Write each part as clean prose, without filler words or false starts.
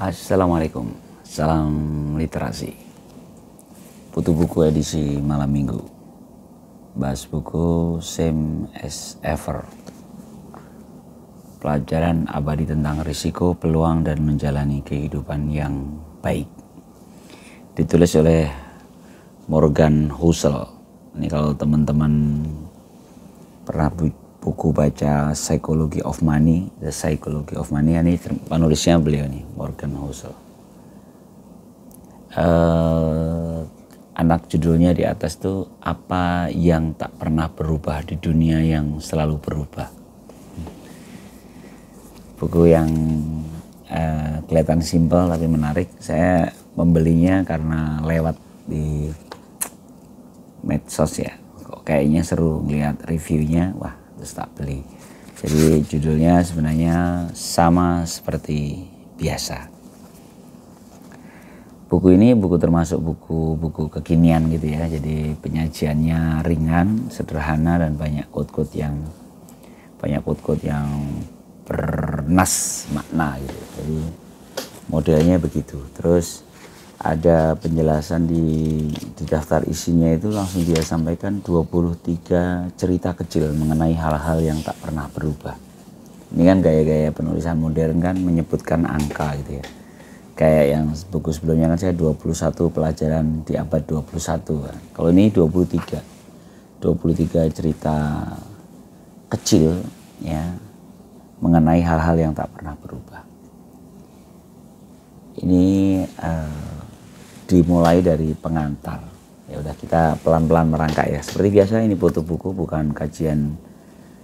Assalamualaikum, salam literasi. Putu buku edisi malam minggu. Bahas buku Same as Ever. Pelajaran abadi tentang risiko, peluang, dan menjalani kehidupan yang baik. Ditulis oleh Morgan Housel. Ini kalau teman-teman pernah buku baca Psychology of Money, The Psychology of Money, ini penulisnya beliau nih, Morgan Housel. Anak judulnya di atas tuh, apa yang tak pernah berubah di dunia yang selalu berubah. Buku yang kelihatan simpel tapi menarik. Saya membelinya karena lewat di medsos ya. Kok kayaknya seru ngeliat reviewnya, wah terus tak beli. Jadi judulnya sebenarnya sama seperti biasa. Buku ini termasuk buku kekinian gitu ya. Jadi penyajiannya ringan, sederhana, dan banyak quote-quote yang bernas makna gitu. Jadi modelnya begitu. Terus ada penjelasan di daftar isinya itu langsung dia sampaikan 23 cerita kecil mengenai hal-hal yang tak pernah berubah. Ini kan gaya-gaya penulisan modern kan menyebutkan angka gitu ya. Kayak yang buku sebelumnya kan saya 21 pelajaran di abad 21 kan. Kalau ini 23 cerita kecil ya mengenai hal-hal yang tak pernah berubah. Ini dimulai dari pengantar. Ya udah, kita pelan-pelan merangkai ya. Seperti biasa ini foto buku, bukan kajian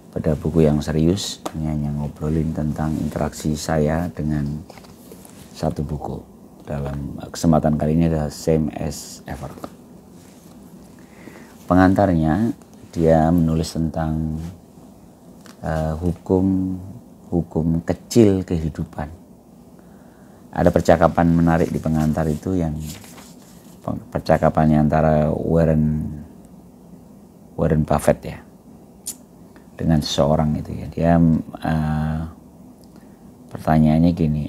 pada buku yang serius. Ini hanya ngobrolin tentang interaksi saya dengan satu buku. Dalam kesempatan kali ini adalah Same as Ever. Pengantarnya dia menulis tentang hukum kecil kehidupan. Ada percakapan menarik di pengantar itu, yang percakapannya antara Warren Buffett ya dengan seseorang itu ya. Dia pertanyaannya gini,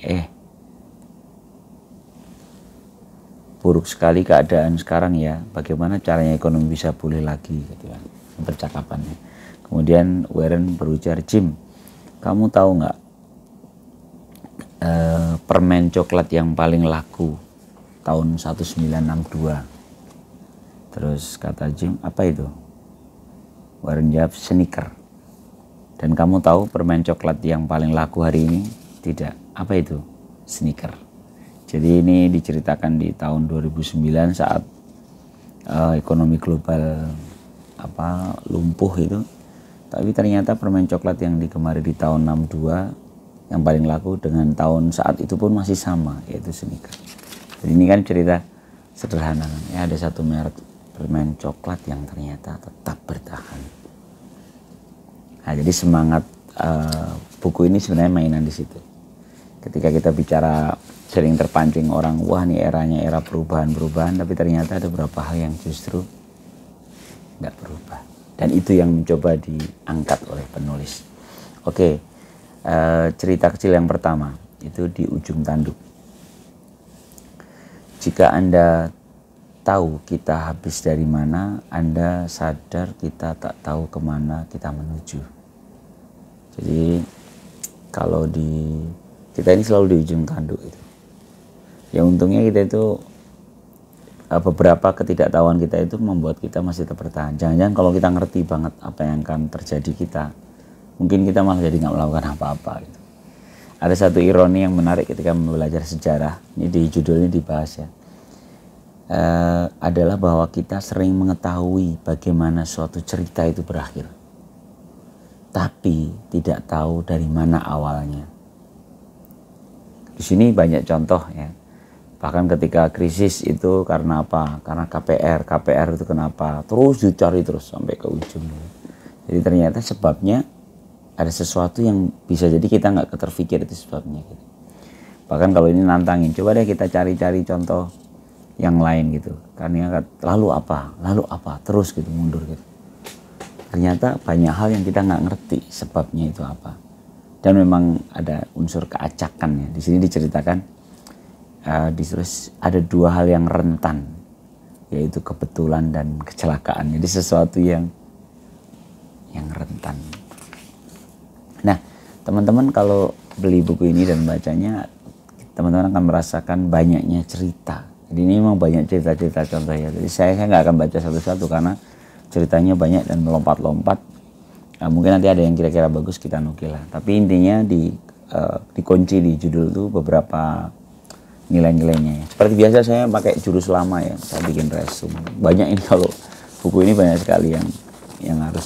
buruk sekali keadaan sekarang ya, bagaimana caranya ekonomi bisa pulih lagi gitu kan percakapannya. Kemudian Warren berujar, Jim, kamu tahu nggak permen coklat yang paling laku tahun 1962. Terus kata Jim, apa itu? Warren jawab, sneaker. Dan kamu tahu permen coklat yang paling laku hari ini? Tidak. Apa itu? Sneaker. Jadi ini diceritakan di tahun 2009 saat ekonomi global lumpuh itu. Tapi ternyata permen coklat yang digemari di tahun 62 yang paling laku dengan tahun saat itu pun masih sama, yaitu sneaker. Jadi ini kan cerita sederhana ya, ada satu merek permen coklat yang ternyata tetap bertahan. Nah, jadi semangat buku ini sebenarnya mainan di situ. Ketika kita bicara sering terpancing orang, wah ini eranya era perubahan, tapi ternyata ada beberapa hal yang justru nggak berubah. Dan itu yang mencoba diangkat oleh penulis. Oke, cerita kecil yang pertama itu di ujung tanduk. Jika Anda tahu kita habis dari mana, Anda sadar kita tak tahu kemana kita menuju. Jadi kalau kita ini selalu di ujung tanduk itu. Ya untungnya kita itu beberapa ketidaktahuan kita itu membuat kita masih tetap bertahan. Jangan-jangan kalau kita ngerti banget apa yang akan terjadi kita, mungkin kita malah jadi nggak melakukan apa-apa gitu. Ada satu ironi yang menarik ketika belajar sejarah, ini di judulnya dibahas ya, adalah bahwa kita sering mengetahui bagaimana suatu cerita itu berakhir, tapi tidak tahu dari mana awalnya. Di sini banyak contoh ya, bahkan ketika krisis itu karena apa? Karena KPR itu kenapa? Terus dicari terus sampai ke ujung. Jadi ternyata sebabnya ada sesuatu yang bisa jadi kita nggak keterpikir itu sebabnya gitu. Bahkan kalau ini nantangin, coba deh kita cari-cari contoh yang lain gitu. Karena lalu apa, terus gitu mundur gitu. Ternyata banyak hal yang kita nggak ngerti sebabnya itu apa. Dan memang ada unsur keacakan ya. Di sini diceritakan ditulis ada dua hal yang rentan, yaitu kebetulan dan kecelakaan. Jadi sesuatu yang rentan. Nah, teman-teman kalau beli buku ini dan bacanya, teman-teman akan merasakan banyaknya cerita. Jadi ini memang banyak cerita-cerita contohnya. Jadi saya nggak akan baca satu-satu karena ceritanya banyak dan melompat-lompat. Mungkin nanti ada yang kira-kira bagus kita nukil lah. Tapi intinya dikunci di judul itu beberapa nilai-nilainya. Seperti biasa saya pakai jurus lama ya. Saya bikin resume. Banyak ini, kalau buku ini banyak sekali yang harus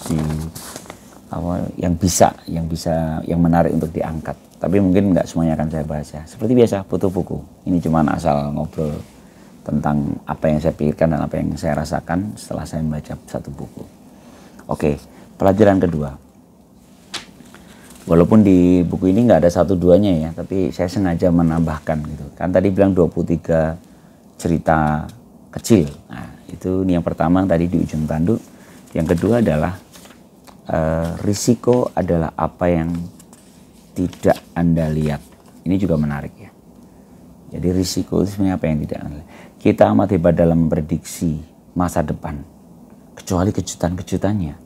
yang menarik untuk diangkat. Tapi mungkin nggak semuanya akan saya bahas ya. Seperti biasa, butuh buku. Ini cuma asal ngobrol tentang apa yang saya pikirkan dan apa yang saya rasakan setelah saya membaca satu buku. Oke, pelajaran kedua. Walaupun di buku ini nggak ada satu duanya ya, tapi saya sengaja menambahkan gitu. Kan tadi bilang 23 cerita kecil. Nah, itu yang pertama tadi di ujung tanduk. Yang kedua adalah risiko adalah apa yang tidak Anda lihat. Ini juga menarik ya. Jadi risiko itu sebenarnya apa yang tidak Anda lihat. Kita amat hebat dalam memprediksi masa depan, kecuali kejutan-kejutannya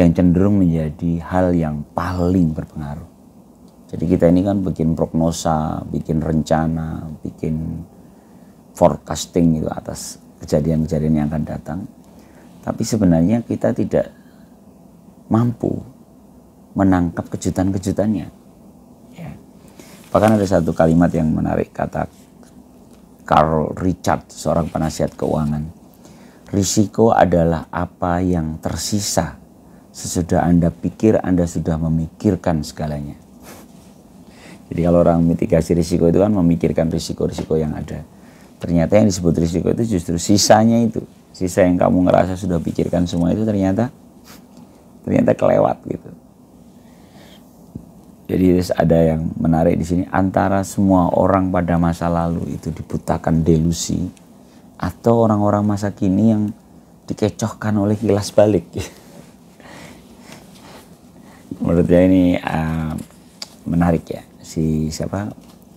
yang cenderung menjadi hal yang paling berpengaruh. Jadi kita ini kan bikin prognosa, bikin rencana, bikin forecasting itu atas kejadian-kejadian yang akan datang. Tapi sebenarnya kita tidak mampu menangkap kejutan-kejutannya. Ya. Bahkan ada satu kalimat yang menarik, kata Carl Richard, seorang penasihat keuangan. Risiko adalah apa yang tersisa sesudah Anda pikir Anda sudah memikirkan segalanya. Jadi kalau orang mitigasi risiko itu kan memikirkan risiko-risiko yang ada. Ternyata yang disebut risiko itu justru sisanya itu. Sisa yang kamu ngerasa sudah pikirkan semua itu ternyata kelewat gitu. Jadi ada yang menarik di sini, antara semua orang pada masa lalu itu dibutakan delusi atau orang-orang masa kini yang dikecohkan oleh kilas balik. Menurut saya ini menarik ya.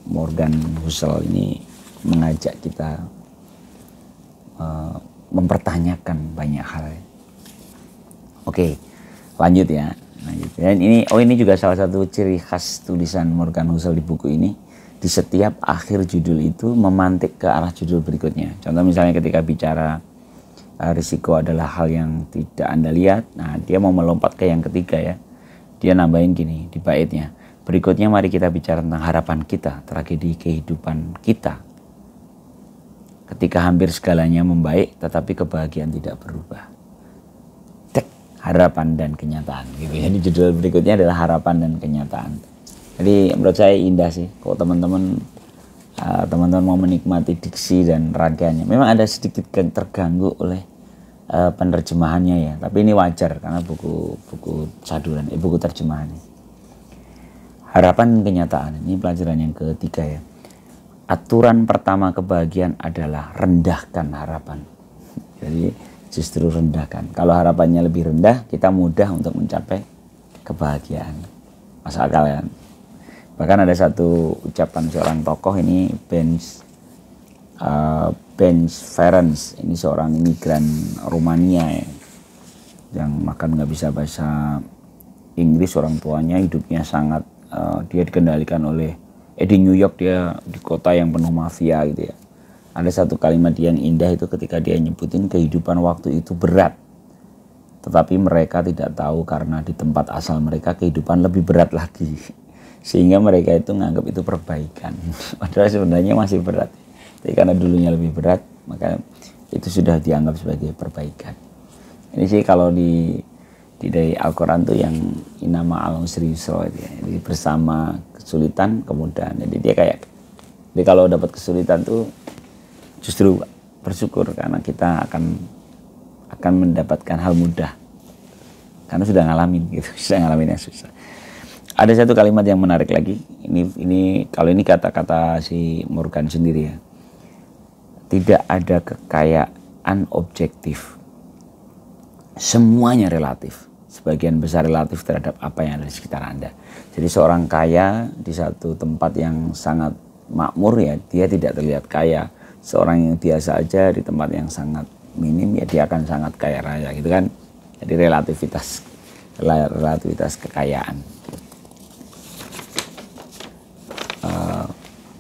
Morgan Housel ini mengajak kita mempertanyakan banyak hal. Oke, lanjut ya. Dan ini juga salah satu ciri khas tulisan Morgan Housel di buku ini. Di setiap akhir judul itu memantik ke arah judul berikutnya. Contoh misalnya ketika bicara risiko adalah hal yang tidak Anda lihat. Nah, dia mau melompat ke yang ketiga ya. Dia nambahin gini di baitnya. Berikutnya mari kita bicara tentang harapan kita, tragedi kehidupan kita. Ketika hampir segalanya membaik, tetapi kebahagiaan tidak berubah. Harapan dan kenyataan gitu. Jadi judul berikutnya adalah harapan dan kenyataan. Jadi menurut saya indah sih kalau teman-teman mau menikmati diksi dan rangkaiannya. Memang ada sedikit terganggu oleh penerjemahannya ya, tapi ini wajar karena buku saduran, buku terjemahan. Harapan dan kenyataan, ini pelajaran yang ketiga ya. Aturan pertama kebahagiaan adalah rendahkan harapan. Jadi justru rendahkan. Kalau harapannya lebih rendah, kita mudah untuk mencapai kebahagiaan. Masuk akal ya. Bahkan ada satu ucapan seorang tokoh ini, Ben Ferenc, ini seorang imigran Rumania ya, yang makan nggak bisa bahasa Inggris. Orang tuanya hidupnya sangat dia dikendalikan oleh di New York, dia di kota yang penuh mafia gitu ya. Ada satu kalimat yang indah itu ketika dia nyebutin kehidupan waktu itu berat. Tetapi mereka tidak tahu karena di tempat asal mereka kehidupan lebih berat lagi. Sehingga mereka itu nganggap itu perbaikan. Padahal sebenarnya masih berat. Tapi karena dulunya lebih berat, maka itu sudah dianggap sebagai perbaikan. Ini sih kalau dari Al-Quran tuh yang inama al-usri yusra ya. Jadi bersama kesulitan kemudahan. Jadi dia jadi kalau dapat kesulitan tuh justru bersyukur karena kita akan mendapatkan hal mudah karena sudah ngalamin gitu, sudah ngalamin yang susah. Ada satu kalimat yang menarik lagi. Ini kata-kata si Morgan sendiri ya. Tidak ada kekayaan objektif. Semuanya relatif. Sebagian besar relatif terhadap apa yang ada di sekitar Anda. Jadi seorang kaya di satu tempat yang sangat makmur ya dia tidak terlihat kaya. Seorang yang biasa aja di tempat yang sangat minim ya dia akan sangat kaya raya gitu kan. Jadi relativitas kekayaan.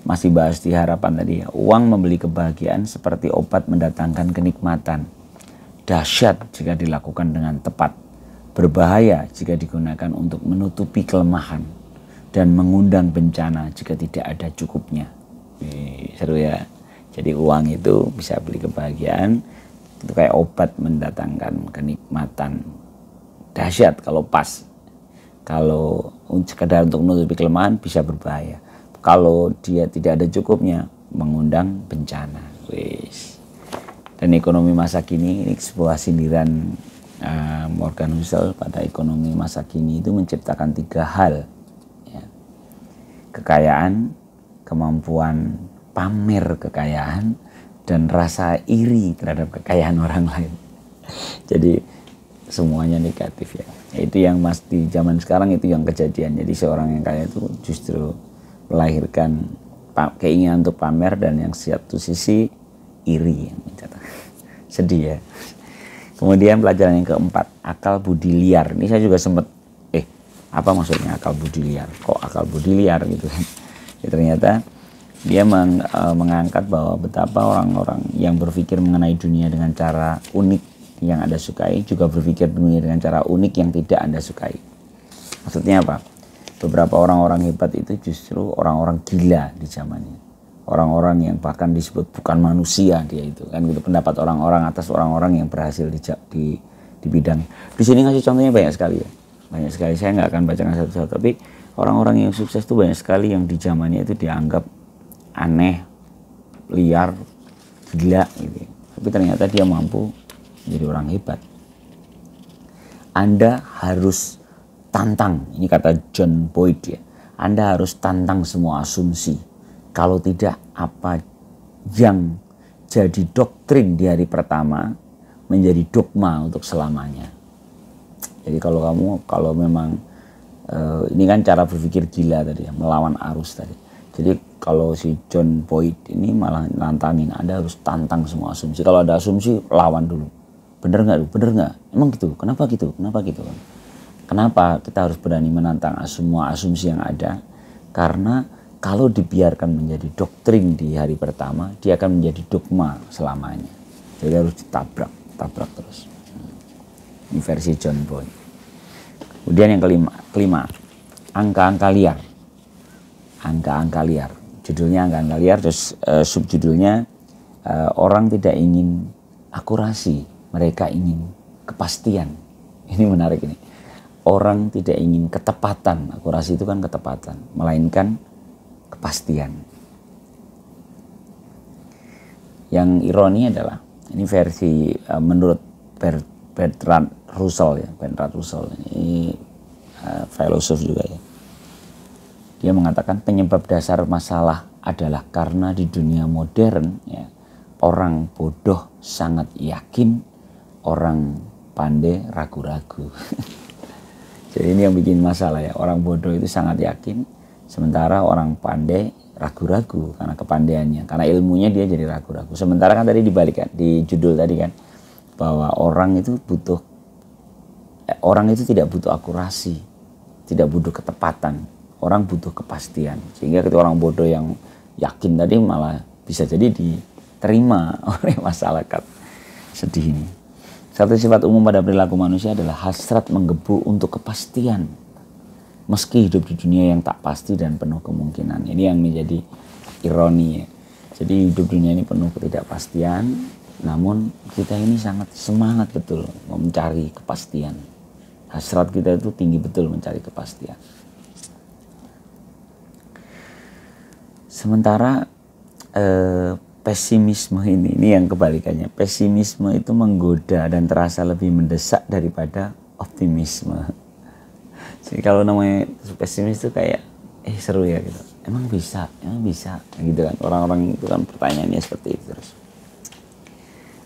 Masih bahas di harapan tadi ya. Uang membeli kebahagiaan seperti obat mendatangkan kenikmatan. Dahsyat jika dilakukan dengan tepat. Berbahaya jika digunakan untuk menutupi kelemahan. Dan mengundang bencana jika tidak ada cukupnya. Seru ya. Jadi uang itu bisa beli kebahagiaan. Itu kayak obat mendatangkan kenikmatan. Dahsyat kalau pas. Kalau sekedar untuk menutupi kelemahan bisa berbahaya. Kalau dia tidak ada cukupnya, mengundang bencana. Wis. Dan ekonomi masa kini, ini sebuah sindiran Morgan Housel pada ekonomi masa kini itu menciptakan 3 hal. Ya. Kekayaan, kemampuan pamer kekayaan, dan rasa iri terhadap kekayaan orang lain. Jadi semuanya negatif ya. Itu yang di zaman sekarang itu yang kejadian. Jadi seorang yang kaya itu justru melahirkan keinginan untuk pamer dan yang satu sisi iri. Sedih ya. Kemudian pelajaran yang keempat, akal budi liar. Ini saya juga sempat apa maksudnya akal budi liar? Kok akal budi liar gitu kan? Ya, ternyata dia mengangkat bahwa betapa orang-orang yang berpikir mengenai dunia dengan cara unik yang Anda sukai juga berpikir dunia dengan cara unik yang tidak Anda sukai. Maksudnya apa? Beberapa orang-orang hebat itu justru orang-orang gila di zamannya. Orang-orang yang bahkan disebut bukan manusia dia itu kan gitu, pendapat orang-orang atas orang-orang yang berhasil di bidang. Di sini ngasih contohnya banyak sekali ya. Banyak sekali, saya nggak akan bacakan satu-satu, tapi orang-orang yang sukses itu banyak sekali yang di zamannya itu dianggap aneh, liar, gila gitu. Tapi ternyata dia mampu menjadi orang hebat. Anda harus tantang, ini kata John Boyd ya. Anda harus tantang semua asumsi. Kalau tidak, apa yang jadi doktrin di hari pertama menjadi dogma untuk selamanya. Jadi kalau memang ini kan cara berpikir gila tadi ya, melawan arus tadi. Jadi kalau si John Boyd ini malah nantangin, Anda harus tantang semua asumsi. Kalau ada asumsi, lawan dulu. Bener nggak? Bener nggak? Emang gitu? Kenapa gitu? Kenapa gitu? Kenapa kita harus berani menantang semua asumsi yang ada? Karena kalau dibiarkan menjadi doktrin di hari pertama, dia akan menjadi dogma selamanya. Jadi harus tabrak terus. Ini versi John Boyd. Kemudian yang kelima, angka-angka liar. Angka-angka liar. Judulnya angka-angka liar, terus subjudulnya orang tidak ingin akurasi, mereka ingin kepastian. Ini menarik ini. Orang tidak ingin ketepatan, akurasi itu kan ketepatan, melainkan kepastian. Yang ironi adalah, ini versi menurut Bertrand Russell ya, Bertrand Russell ini filosof juga ya. Dia mengatakan penyebab dasar masalah adalah karena di dunia modern ya, orang bodoh sangat yakin, orang pandai ragu-ragu. Jadi ini yang bikin masalah ya, orang bodoh itu sangat yakin, sementara orang pandai ragu-ragu karena kepandaiannya, karena ilmunya dia jadi ragu-ragu. Sementara kan tadi dibalik kan, di judul tadi kan, bahwa orang itu tidak butuh akurasi, tidak butuh ketepatan, orang butuh kepastian. Sehingga ketika orang bodoh yang yakin tadi malah bisa jadi diterima oleh masyarakat. Sedih ini. Satu sifat umum pada perilaku manusia adalah hasrat menggebu untuk kepastian. Meski hidup di dunia yang tak pasti dan penuh kemungkinan. Ini yang menjadi ironi ya. Jadi hidup dunia ini penuh ketidakpastian, namun kita ini sangat semangat betul mencari kepastian. Hasrat kita itu tinggi betul mencari kepastian. Sementara pesimisme ini yang kebalikannya. Pesimisme itu menggoda dan terasa lebih mendesak daripada optimisme. Jadi kalau namanya pesimis itu kayak seru ya gitu. Emang bisa gitu kan. Orang-orang itu kan pertanyaannya seperti itu terus.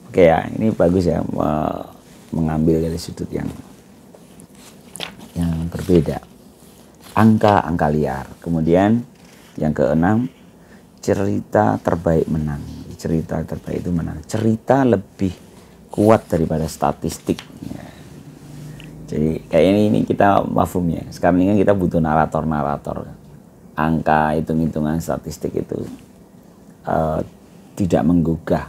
Oke ya, ini bagus ya mengambil dari sudut yang berbeda. Angka liar. Kemudian yang keenam, cerita terbaik menang. Cerita terbaik itu menang. Cerita lebih kuat daripada statistik. Ya. Jadi kayak ini kita mafhumnya. Sekarang ini kita butuh narator-narator. Angka, hitung-hitungan statistik itu tidak menggugah.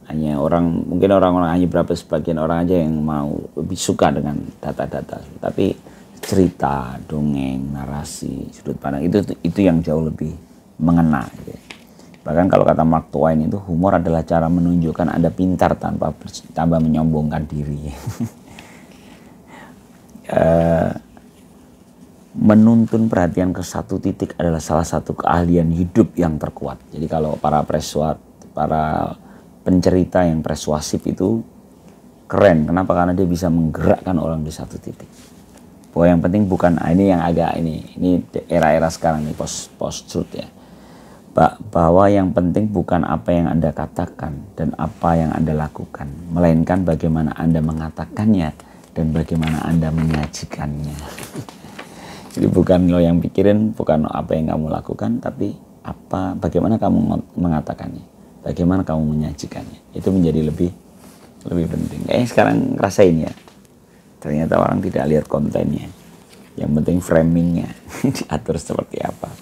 Hanya mungkin orang-orang hanya berapa sebagian orang aja yang mau lebih suka dengan data-data. Tapi cerita, dongeng, narasi, sudut pandang itu yang jauh lebih mengena. Gitu. Bahkan kalau kata Mark Twain itu humor adalah cara menunjukkan Anda pintar tanpa menyombongkan diri. Menuntun perhatian ke satu titik adalah salah satu keahlian hidup yang terkuat. Jadi kalau para pencerita yang persuasif itu keren. Kenapa? Karena dia bisa menggerakkan orang di satu titik. Bahwa yang penting bukan ini yang agak ini era-era sekarang nih post truth ya. Bahwa yang penting bukan apa yang Anda katakan dan apa yang Anda lakukan, melainkan bagaimana Anda mengatakannya dan bagaimana Anda menyajikannya. Jadi bukan lo yang pikirin, bukan apa yang kamu lakukan, tapi bagaimana kamu mengatakannya. Bagaimana kamu menyajikannya, itu menjadi lebih penting. Sekarang rasain ya, ternyata orang tidak lihat kontennya, yang penting framingnya diatur seperti apa.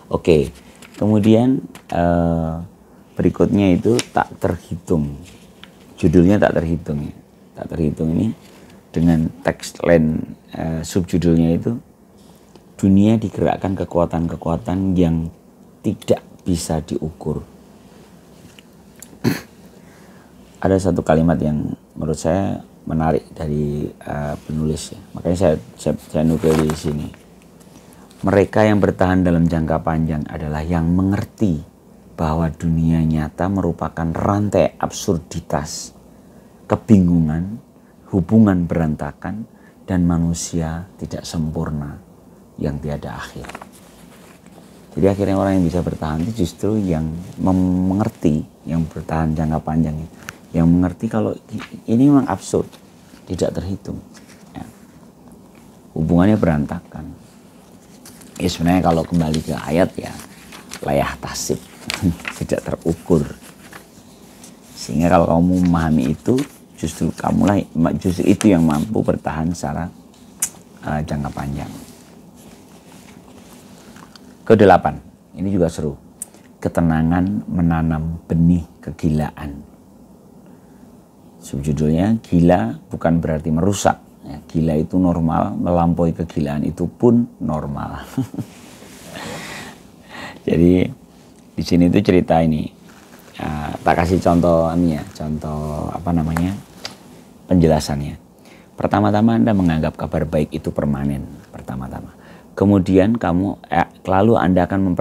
Oke, kemudian berikutnya itu tak terhitung, judulnya tak terhitung ya. Tak terhitung ini dengan tagline subjudulnya itu dunia digerakkan kekuatan-kekuatan yang tidak bisa diukur. Ada satu kalimat yang menurut saya menarik dari penulis ya. Makanya saya nukil di sini. Mereka yang bertahan dalam jangka panjang adalah yang mengerti bahwa dunia nyata merupakan rantai absurditas, kebingungan, hubungan berantakan, dan manusia tidak sempurna yang tiada akhir. Jadi akhirnya orang yang bisa bertahan itu justru yang mengerti, yang bertahan jangka panjang, yang mengerti kalau ini memang absurd, tidak terhitung. Ya. Hubungannya berantakan. Ya sebenarnya kalau kembali ke ayat ya, layah tasib, tidak terukur. Sehingga kalau kamu memahami itu, justru itu yang mampu bertahan secara jangka panjang. Ke-8, ini juga seru. Ketenangan menanam benih kegilaan. Subjudulnya, gila bukan berarti merusak. Ya, gila itu normal, melampaui kegilaan itu pun normal. Jadi di sini tuh cerita ini. Tak kasih contoh penjelasannya. Pertama-tama Anda menganggap kabar baik itu permanen. Pertama-tama. Kemudian lalu Anda akan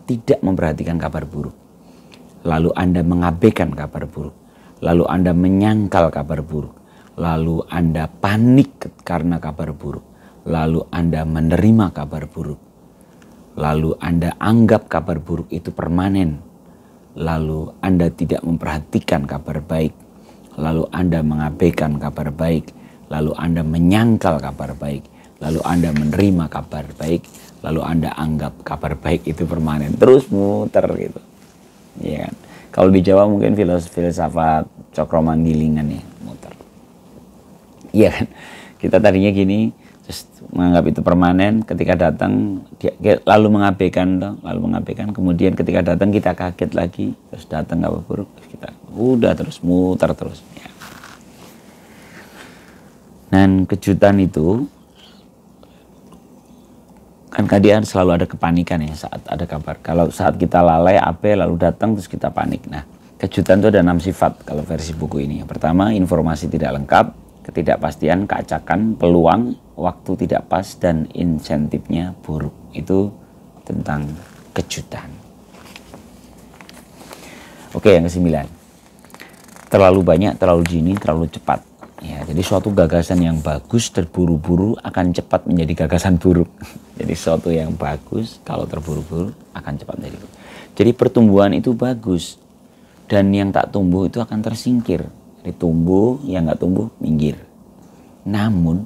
tidak memperhatikan kabar buruk. Lalu Anda mengabaikan kabar buruk. Lalu Anda menyangkal kabar buruk. Lalu Anda panik karena kabar buruk. Lalu Anda menerima kabar buruk. Lalu Anda anggap kabar buruk itu permanen. Lalu Anda tidak memperhatikan kabar baik. Lalu Anda mengabaikan kabar baik. Lalu Anda menyangkal kabar baik. Lalu Anda menerima kabar baik, lalu Anda anggap kabar baik itu permanen, terus muter gitu. Ya kan? Kalau di Jawa mungkin filsafat Cokromangilingan ya, muter. Iya kan? Kita tadinya gini, terus menganggap itu permanen, ketika datang lalu mengabaikan, kemudian ketika datang kita kaget lagi, terus datang kabar buruk, terus kita udah terus muter terus. Ya. Dan kejutan itu kan kadang selalu ada kepanikan ya saat ada kabar. Kalau saat kita lalai lalu datang terus kita panik. Nah, kejutan itu ada 6 sifat kalau versi buku ini. Yang pertama, informasi tidak lengkap, ketidakpastian, keacakan, peluang, waktu tidak pas, dan insentifnya buruk. Itu tentang kejutan. Oke, yang ke-9. Terlalu banyak, terlalu dini, terlalu cepat. Ya, jadi suatu gagasan yang bagus terburu-buru akan cepat menjadi gagasan buruk. Jadi suatu yang bagus kalau terburu-buru akan cepat menjadi buruk. Jadi pertumbuhan itu bagus dan yang tak tumbuh itu akan tersingkir. Jadi tumbuh, yang nggak tumbuh minggir. Namun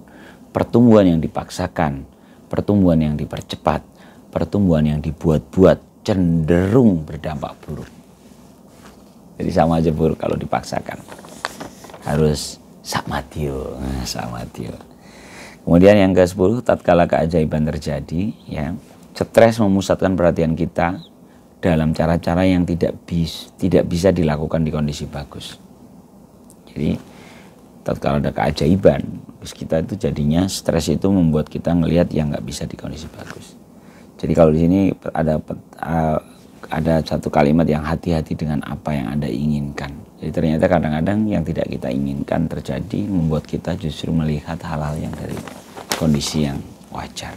pertumbuhan yang dipaksakan, pertumbuhan yang dipercepat, pertumbuhan yang dibuat-buat cenderung berdampak buruk. Jadi sama aja buruk kalau dipaksakan. Harus sakmatio. Kemudian yang ke-10, tatkala keajaiban terjadi, ya, stres memusatkan perhatian kita dalam cara-cara yang tidak bisa dilakukan di kondisi bagus. Jadi tatkala ada keajaiban, terus kita itu jadinya stres itu membuat kita ngelihat yang nggak bisa di kondisi bagus. Jadi kalau di sini ada satu kalimat yang hati-hati dengan apa yang Anda inginkan. Jadi ternyata kadang-kadang yang tidak kita inginkan terjadi membuat kita justru melihat hal-hal yang dari kondisi yang wajar.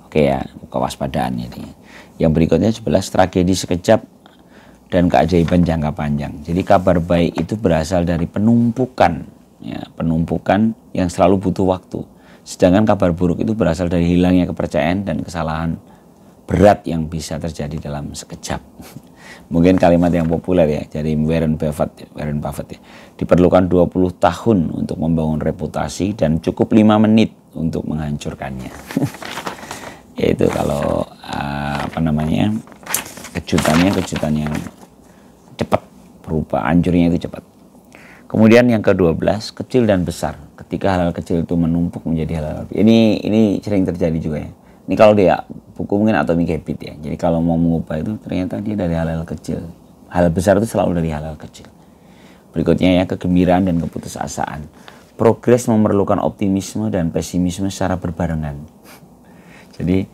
Oke ya, kewaspadaan ini. Yang berikutnya 11, tragedi sekejap dan keajaiban jangka panjang. Jadi kabar baik itu berasal dari penumpukan, ya, penumpukan yang selalu butuh waktu. Sedangkan kabar buruk itu berasal dari hilangnya kepercayaan dan kesalahan berat yang bisa terjadi dalam sekejap. Mungkin kalimat yang populer ya dari Warren Buffett ya. Diperlukan 20 tahun untuk membangun reputasi dan cukup 5 menit untuk menghancurkannya. Yaitu kalau kejutan yang cepat, berupa hancurnya itu cepat. Kemudian yang ke-12, kecil dan besar. Ketika hal-hal kecil itu menumpuk menjadi hal-hal. Ini sering terjadi juga ya. Ini kalau dia buku mungkin Atomic Habit ya. Jadi kalau mau mengubah itu ternyata dia dari hal-hal kecil. Hal besar itu selalu dari hal-hal kecil. Berikutnya ya, kegembiraan dan keputusasaan. Progres memerlukan optimisme dan pesimisme secara berbarengan. Jadi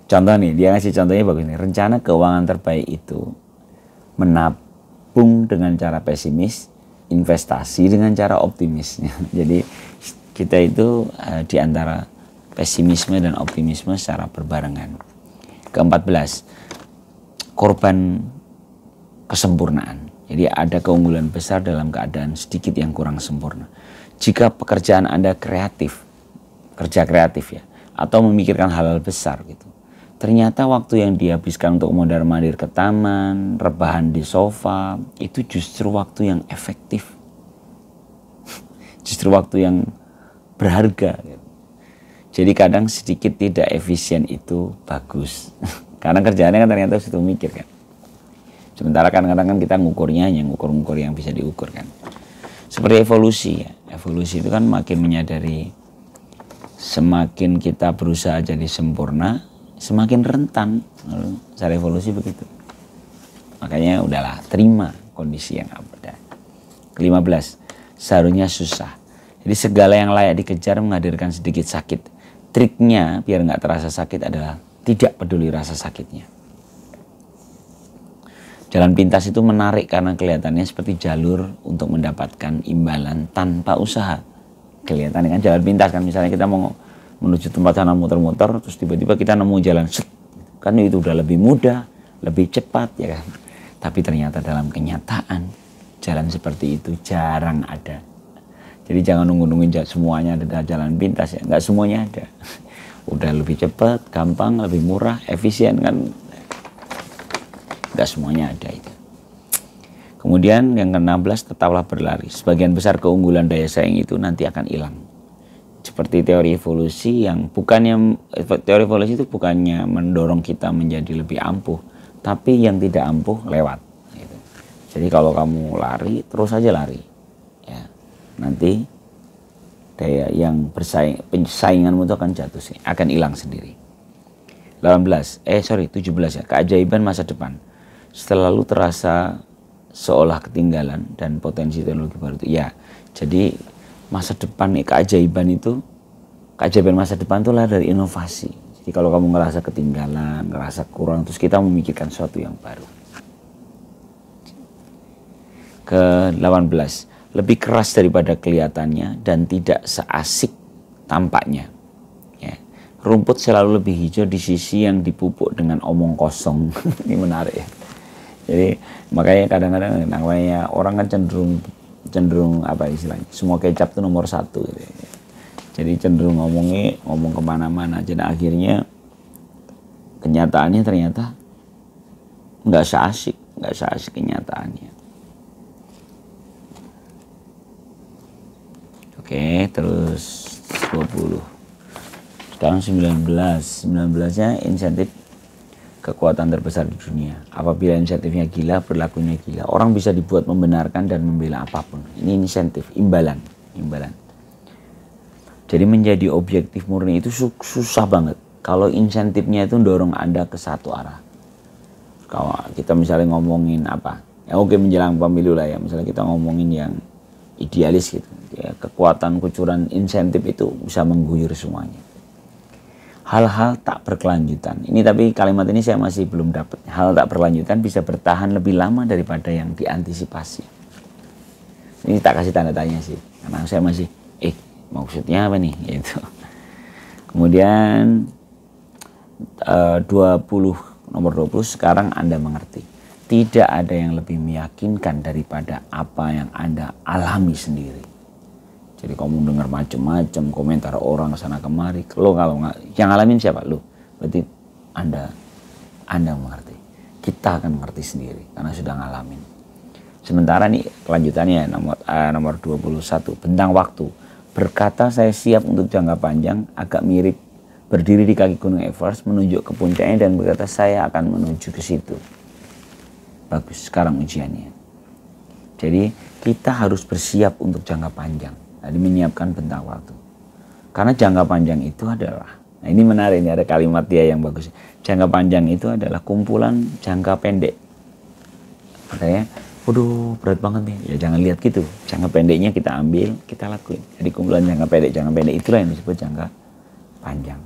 contoh nih, dia ngasih contohnya bagus nih. Rencana keuangan terbaik itu menabung dengan cara pesimis, investasi dengan cara optimis. Jadi kita itu di antara pesimisme dan optimisme secara berbarengan. Ke-14, korban kesempurnaan. Jadi ada keunggulan besar dalam keadaan sedikit yang kurang sempurna. Jika pekerjaan Anda kerja kreatif ya, atau memikirkan hal-hal besar gitu, ternyata waktu yang dihabiskan untuk mondar-mandir ke taman, rebahan di sofa, itu justru waktu yang efektif. Justru waktu yang berharga gitu. Jadi kadang sedikit tidak efisien itu bagus. Karena kerjaannya kan ternyata harus mikir kan. Sementara kadang-kadang kan kita ngukurnya hanya ngukur-ngukur yang bisa diukur kan. Seperti evolusi ya. Evolusi itu kan makin menyadari semakin kita berusaha jadi sempurna, semakin rentan. Secara evolusi begitu. Makanya udahlah, terima kondisi yang ada. Ke-15, seharusnya susah. Jadi segala yang layak dikejar menghadirkan sedikit sakit. Triknya biar nggak terasa sakit adalah tidak peduli rasa sakitnya. Jalan pintas itu menarik karena kelihatannya seperti jalur untuk mendapatkan imbalan tanpa usaha. Kelihatannya kan jalan pintas kan, misalnya kita mau menuju tempat sana muter-muter, terus tiba-tiba kita nemu jalan set, kan itu udah lebih mudah, lebih cepat ya kan. Tapi ternyata dalam kenyataan jalan seperti itu jarang ada. Jadi jangan nunggu-nungguin semuanya ada jalan pintas ya, nggak semuanya ada. Udah lebih cepat, gampang, lebih murah, efisien kan, nggak semuanya ada itu. Kemudian yang ke-16, tetaplah berlari. Sebagian besar keunggulan daya saing itu nanti akan hilang. Seperti teori evolusi teori evolusi itu bukannya mendorong kita menjadi lebih ampuh, tapi yang tidak ampuh lewat. Gitu. Jadi kalau kamu lari, terus aja lari. Nanti daya yang persainganmu itu akan jatuh sih, akan hilang sendiri. 17 ya, keajaiban masa depan. Selalu terasa seolah ketinggalan dan potensi teknologi baru itu. Ya, jadi masa depan keajaiban masa depan itu lahir dari inovasi. Jadi kalau kamu ngerasa ketinggalan, ngerasa kurang, terus kita memikirkan sesuatu yang baru. Ke-18, lebih keras daripada kelihatannya dan tidak seasik tampaknya. Ya. Rumput selalu lebih hijau di sisi yang dipupuk dengan omong kosong. Ini menarik ya. Jadi makanya kadang-kadang namanya orang kan cenderung apa istilahnya, semua kecap itu nomor 1 gitu ya. Jadi cenderung ngomong kemana-mana. Jadi akhirnya kenyataannya ternyata nggak seasik kenyataannya. Oke, terus 20. Sekarang 19-nya insentif kekuatan terbesar di dunia. Apabila insentifnya gila, berlakunya gila. Orang bisa dibuat membenarkan dan membela apapun. Ini insentif, imbalan. Jadi menjadi objektif murni itu susah banget. Kalau insentifnya itu dorong Anda ke satu arah. Kalau kita misalnya ngomongin apa, ya oke menjelang pemilu lah ya. Misalnya kita ngomongin yang idealis gitu. Ya, kekuatan kucuran insentif itu bisa mengguyur semuanya. Hal-hal tak berkelanjutan. Ini tapi kalimat ini saya masih belum dapat. Hal tak berkelanjutan bisa bertahan lebih lama daripada yang diantisipasi. Ini tak kasih tanda tanya sih. Karena saya masih, maksudnya apa nih? Gitu. Kemudian nomor 20 sekarang Anda mengerti. Tidak ada yang lebih meyakinkan daripada apa yang Anda alami sendiri. Jadi kamu dengar macam-macam komentar orang sana kemari. Lo kalau nggak, yang ngalamin siapa? Lo. Berarti Anda mengerti. Kita akan mengerti sendiri karena sudah ngalamin. Sementara nih kelanjutannya nomor 21. Bentang waktu. Berkata saya siap untuk jangka panjang, agak mirip berdiri di kaki Gunung Everest, menunjuk ke puncaknya dan berkata saya akan menuju ke situ. Bagus, sekarang ujiannya. Jadi kita harus bersiap untuk jangka panjang. Jadi menyiapkan bentang waktu. Karena jangka panjang itu adalah, nah ini menarik, ini ada kalimat dia yang bagus. Jangka panjang itu adalah kumpulan jangka pendek. Makanya, waduh berat banget nih. Ya jangan lihat gitu. Jangka pendeknya kita ambil, kita lakuin. Jadi kumpulan jangka pendek itulah yang disebut jangka panjang.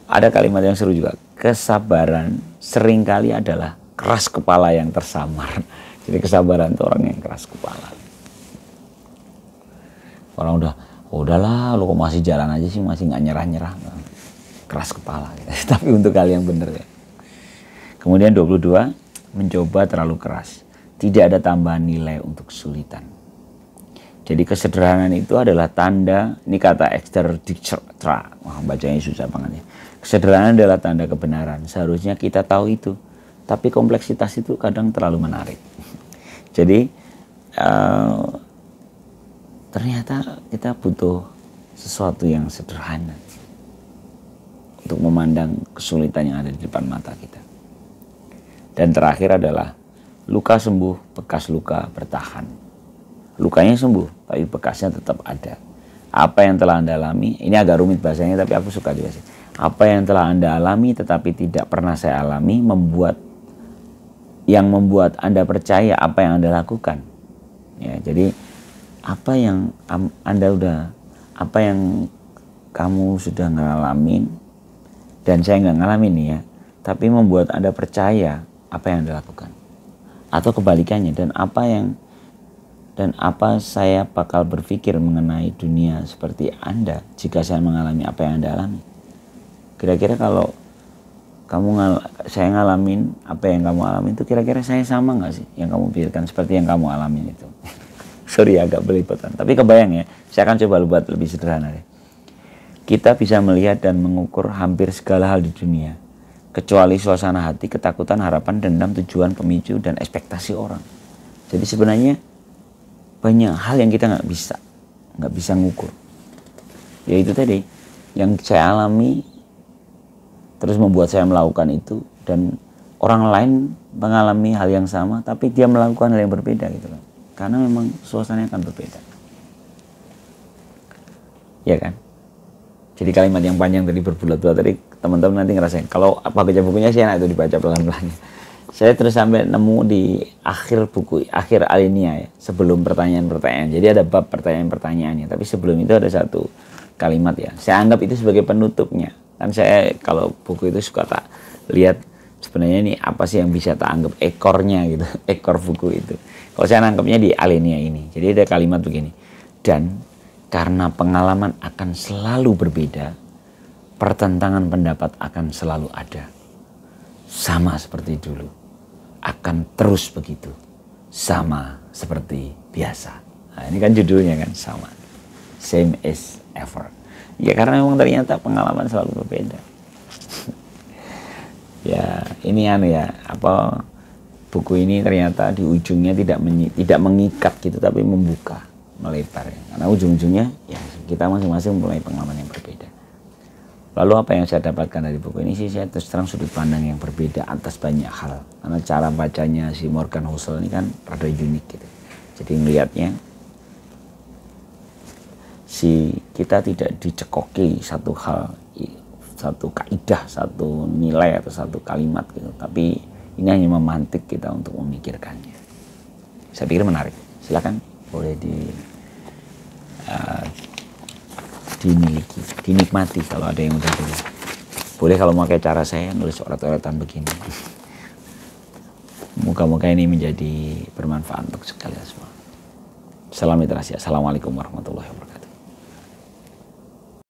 Ada kalimat yang seru juga. Kesabaran seringkali adalah keras kepala yang tersamar. Jadi kesabaran itu orang yang keras kepala. Orang udahlah lo kok masih jalan aja sih, masih nggak nyerah-nyerah, keras kepala gitu. Tapi untuk kali yang bener ya. Kemudian 22, mencoba terlalu keras, tidak ada tambahan nilai untuk kesulitan. Jadi kesederhanaan itu adalah tanda, ini kata Esther Dictra, wah bacanya susah banget ya. Kesederhanaan adalah tanda kebenaran, seharusnya kita tahu itu, tapi kompleksitas itu kadang terlalu menarik. Jadi ternyata kita butuh sesuatu yang sederhana untuk memandang kesulitan yang ada di depan mata kita. Dan terakhir adalah luka sembuh, bekas luka bertahan. Lukanya sembuh, tapi bekasnya tetap ada. Apa yang telah Anda alami, ini agak rumit bahasanya tapi aku suka juga sih. Apa yang telah Anda alami tetapi tidak pernah saya alami membuat Anda percaya apa yang Anda lakukan. Ya, jadi apa yang kamu sudah ngalamin dan saya nggak ngalamin nih ya, tapi membuat Anda percaya apa yang Anda lakukan, atau kebalikannya, dan apa saya bakal berpikir mengenai dunia seperti Anda jika saya mengalami apa yang Anda alami. Kira-kira kalau saya ngalamin apa yang kamu alami itu, kira-kira saya sama nggak sih yang kamu pikirkan seperti yang kamu alamin itu? Sorry agak belepotan, tapi kebayang ya. Saya akan coba buat lebih sederhana deh. Kita bisa melihat dan mengukur hampir segala hal di dunia, kecuali suasana hati, ketakutan, harapan, dendam, tujuan, pemicu, dan ekspektasi orang. Jadi sebenarnya banyak hal yang kita nggak bisa ngukur. Ya itu tadi yang saya alami, terus membuat saya melakukan itu, dan orang lain mengalami hal yang sama, tapi dia melakukan hal yang berbeda gitu loh. Karena memang suasananya akan berbeda. Ya kan? Jadi kalimat yang panjang tadi berbulat-bulat tadi, teman-teman nanti ngerasain. Kalau baca bukunya sih enak itu dibaca pelan-pelan. Saya terus sampai nemu di akhir buku, akhir alinea ya, sebelum pertanyaan-pertanyaan. Jadi ada bab pertanyaan-pertanyaannya, tapi sebelum itu ada satu kalimat ya. Saya anggap itu sebagai penutupnya. Kan saya kalau buku itu suka tak lihat sebenarnya ini apa sih yang bisa tak anggap ekornya gitu, ekor buku itu. Kalau saya nangkepnya di alinea ini. Jadi ada kalimat begini. Dan karena pengalaman akan selalu berbeda, pertentangan pendapat akan selalu ada. Sama seperti dulu. Akan terus begitu. Sama seperti biasa. Nah, ini kan judulnya kan sama. Same as ever. Ya karena memang ternyata pengalaman selalu berbeda. Ya ini buku ini ternyata di ujungnya tidak mengikat gitu, tapi membuka, melebar ya. Karena ujung-ujungnya ya kita masing-masing mulai pengalaman yang berbeda. Lalu apa yang saya dapatkan dari buku ini sih, saya terus terang sudut pandang yang berbeda atas banyak hal. Karena cara bacanya si Morgan Housel ini kan rada unik gitu. Jadi ngelihatnya kita tidak dicekoki satu hal, satu kaidah, satu nilai atau satu kalimat gitu. Tapi ini hanya memantik kita untuk memikirkannya. Saya pikir menarik. Silakan boleh dimiliki, dinikmati kalau ada yang udah dulu. Boleh kalau mau kayak cara saya nulis orat-oratan begini. Moga-moga ini menjadi bermanfaat untuk sekalian semua. Salam literasi. Assalamualaikum warahmatullahi wabarakatuh.